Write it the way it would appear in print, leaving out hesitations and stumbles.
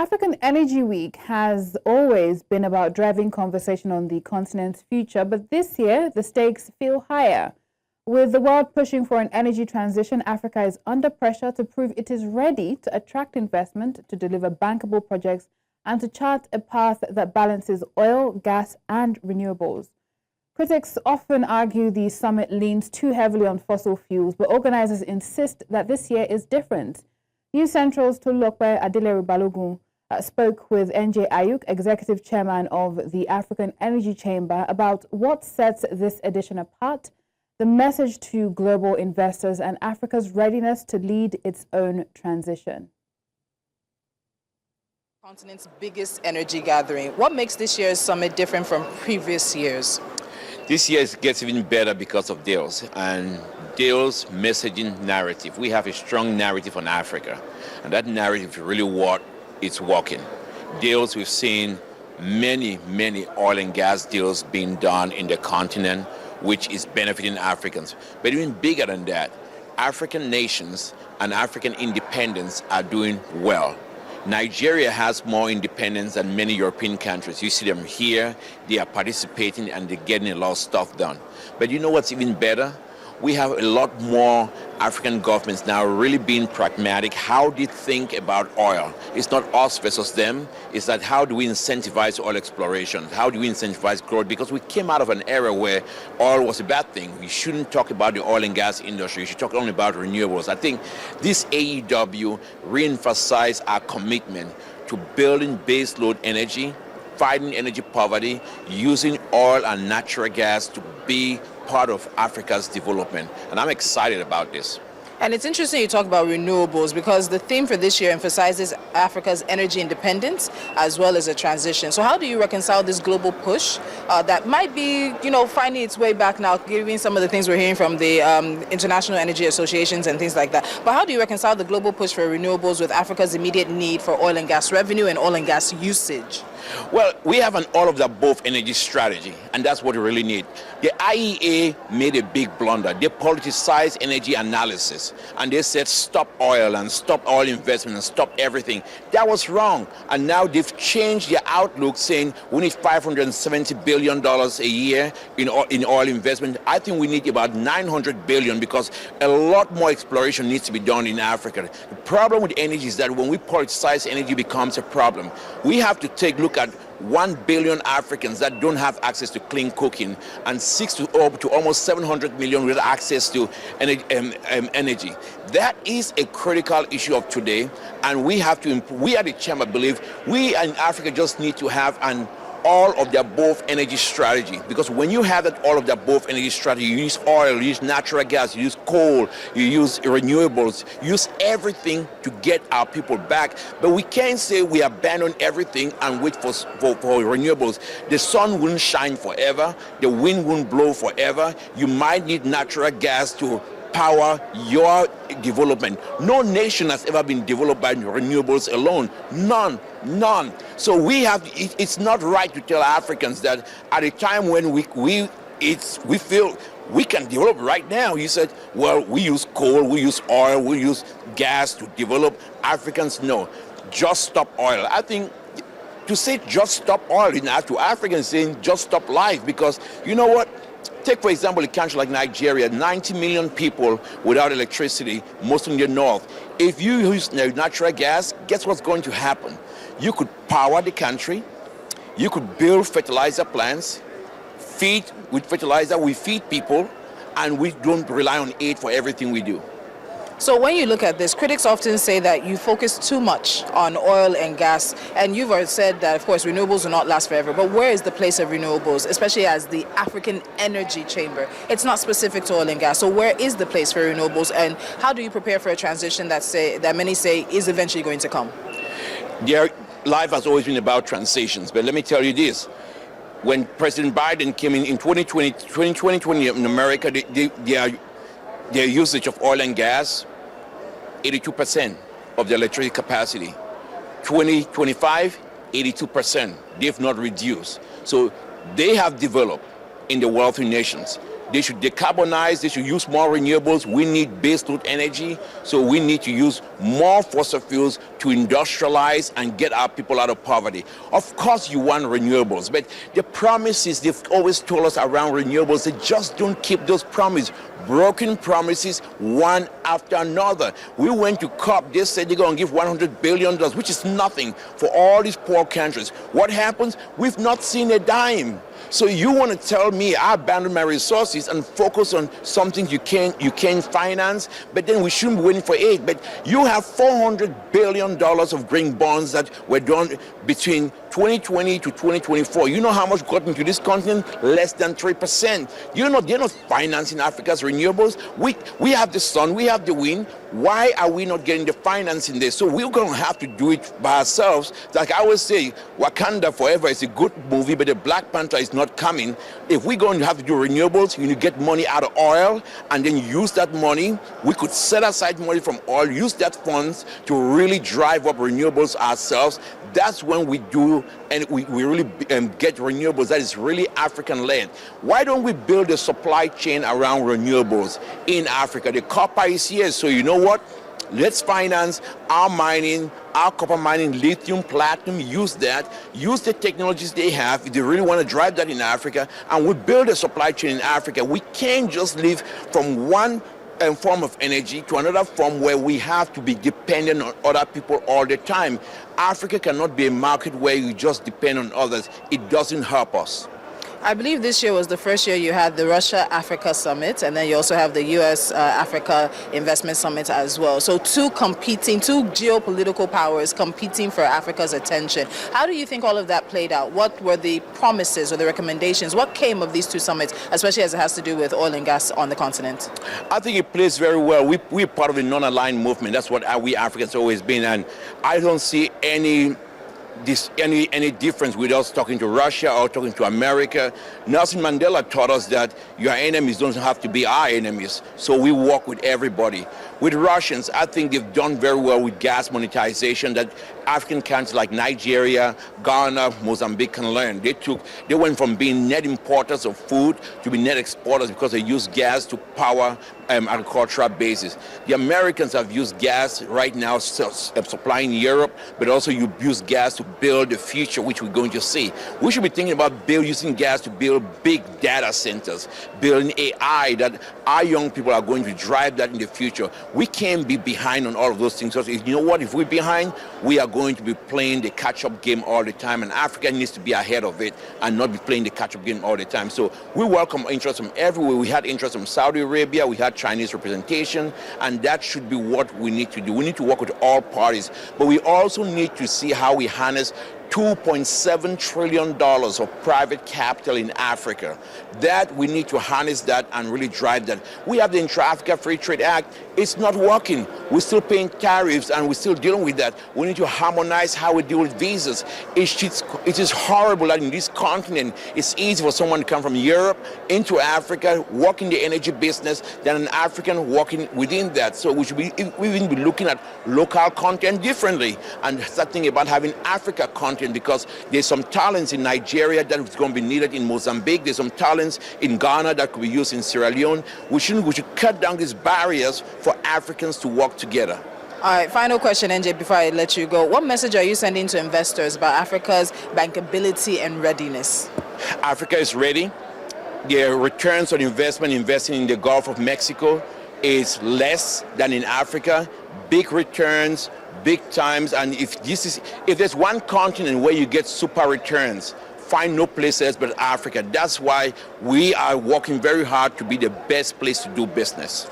African Energy Week has always been about driving conversation on the continent's future, but this year the stakes feel higher. With the world pushing for an energy transition, Africa is under pressure to prove it is ready to attract investment, to deliver bankable projects, and to chart a path that balances oil, gas, and renewables. Critics often argue the summit leans too heavily on fossil fuels, but organizers insist that this year is different. News Central's Tolulope Adeleru-Balogun spoke with NJ Ayuk, executive chairman of the African Energy Chamber, about what sets this edition apart, the message to global investors, and Africa's readiness to lead its own transition. Continent's biggest energy gathering. What makes this year's summit different from previous years? This year it gets even better because of Dale's and Dale's messaging narrative. We have a strong narrative on Africa, and that narrative is really what it's working. Deals, we've seen many oil and gas deals being done in the continent, which is benefiting Africans. But even bigger than that, African nations and African independence are doing well. Nigeria has more independence than many European countries. You see them here, they are participating and they're getting a lot of stuff done. But you know what's even better? We have a lot more African governments now really being pragmatic. How do you think about oil? It's not us versus them. It's that how do we incentivize oil exploration? How do we incentivize growth? Because we came out of an era where oil was a bad thing. We shouldn't talk about the oil and gas industry. We should talk only about renewables. I think this AEW re-emphasized our commitment to building baseload energy, fighting energy poverty, using oil and natural gas to be part of Africa's development. And I'm excited about this. And it's interesting you talk about renewables because the theme for this year emphasizes Africa's energy independence as well as a transition. So how do you reconcile this global push that might be, finding its way back now, given some of the things we're hearing from the international energy associations and things like that? But how do you reconcile the global push for renewables with Africa's immediate need for oil and gas revenue and oil and gas usage? Well, we have an all-of-the-above energy strategy, and that's what we really need. The IEA made a big blunder. They politicized energy analysis, and they said stop oil and stop oil investment and stop everything. That was wrong, and now they've changed their outlook, saying we need $570 billion a year in oil investment. I think we need about $900 billion because a lot more exploration needs to be done in Africa. The problem with energy is that when we politicize energy, becomes a problem. We have to take a look at 1 billion Africans that don't have access to clean cooking and up to almost 700 million with access to energy. That is a critical issue of today, and we have to, we at the Chamber believe we in Africa just need to have an all of the above energy strategy, because when you have that all of the above energy strategy, you use oil, you use natural gas, you use coal, you use renewables, you use everything to get our people back. But we can't say we abandon everything and wait for renewables. The sun won't shine forever, the wind won't blow forever. You might need natural gas to power your development. No nation has ever been developed by renewables alone. None. So we have, it's not right to tell Africans that at a time when we feel we can develop right now. You said, well, we use coal, we use oil, we use gas to develop. Africans, no, just stop oil. I think to say just stop oil is not to Africans saying just stop life, because you know what? Take, for example, a country like Nigeria, 90 million people without electricity, most in the north. If you use natural gas, guess what's going to happen? You could power the country, you could build fertilizer plants, feed with fertilizer, we feed people, and we don't rely on aid for everything we do. So when you look at this, critics often say that you focus too much on oil and gas, and you've already said that, of course, renewables will not last forever, but where is the place of renewables, especially as the African Energy Chamber? It's not specific to oil and gas, so where is the place for renewables, and how do you prepare for a transition that many say is eventually going to come? Life has always been about transitions, but let me tell you this. When President Biden came in 2020 in America, their usage of oil and gas, 82% of the electricity capacity. 2025, 82%. They've not reduced. So they have developed in the wealthy nations. They should decarbonize, they should use more renewables. We need baseload energy, so we need to use more fossil fuels to industrialize and get our people out of poverty. Of course you want renewables, but the promises they've always told us around renewables, they just don't keep those promises. Broken promises one after another. We went to COP, they said they're going to give $100 billion, which is nothing for all these poor countries. What happens? We've not seen a dime. So you want to tell me I abandon my resources and focus on something you can't finance, but then we shouldn't be waiting for aid. But you have $400 billion of green bonds that were done between 2020 to 2024. You know how much got into this continent? Less than 3%. They're not financing Africa's renewables. We have the sun, we have the wind. Why are we not getting the financing there? So we're going to have to do it by ourselves. Like I always say, Wakanda Forever is a good movie, but the Black Panther is not coming. If we're going to have to do renewables, you need to get money out of oil and then use that money. We could set aside money from oil, use that funds to really drive up renewables ourselves. That's when we do, and we really get renewables that is really African-led. Why don't we build a supply chain around renewables in Africa? The copper is here, so you know what? Let's finance our mining, our copper mining, lithium, platinum, use that, use the technologies they have if they really want to drive that in Africa, and we build a supply chain in Africa. We can't just live from one form of energy to another form where we have to be dependent on other people all the time. Africa cannot be a market where you just depend on others. It doesn't help us. I believe this year was the first year you had the Russia-Africa Summit, and then you also have the U.S.-Africa Investment Summit as well. So two geopolitical powers competing for Africa's attention. How do you think all of that played out? What were the promises or the recommendations? What came of these two summits, especially as it has to do with oil and gas on the continent? I think it plays very well. We're part of the non-aligned movement. That's what we Africans always been, and I don't see any difference with us talking to Russia or talking to America. Nelson Mandela taught us that your enemies don't have to be our enemies, so we work with everybody. With Russians, I think they've done very well with gas monetization that African countries like Nigeria, Ghana, Mozambique can learn. They went from being net importers of food to be net exporters because they use gas to power agricultural bases. The Americans have used gas right now supplying Europe, but also you use gas to build the future, which we're going to see. We should be thinking about using gas to build big data centers, building AI that our young people are going to drive that in the future. We can't be behind on all of those things. So you know what? If we're behind, we are going to be playing the catch-up game all the time, and Africa needs to be ahead of it and not be playing the catch-up game all the time. So we welcome interest from everywhere. We had interest from Saudi Arabia, we had Chinese representation, and that should be what we need to do. We need to work with all parties, but we also need to see how we harness $2.7 trillion of private capital in Africa. That we need to harness that and really drive that. We have the Intra-Africa Free Trade Act. It's not working. We're still paying tariffs and we're still dealing with that. We need to harmonize how we deal with visas. It is horrible that in this continent, it's easy for someone to come from Europe into Africa, work in the energy business, than an African working within that. So we should be even be looking at local content differently and start thinking about having Africa content, because there's some talents in Nigeria that is going to be needed in Mozambique. There's some talents in Ghana that could be used in Sierra Leone. We should cut down these barriers for Africans to work together. All right, final question, NJ, before I let you go. What message are you sending to investors about Africa's bankability and readiness? Africa is ready. Their returns on investing in the Gulf of Mexico is less than in Africa. Big returns, big times, and if there's one continent where you get super returns, find no place else but Africa. That's why we are working very hard to be the best place to do business.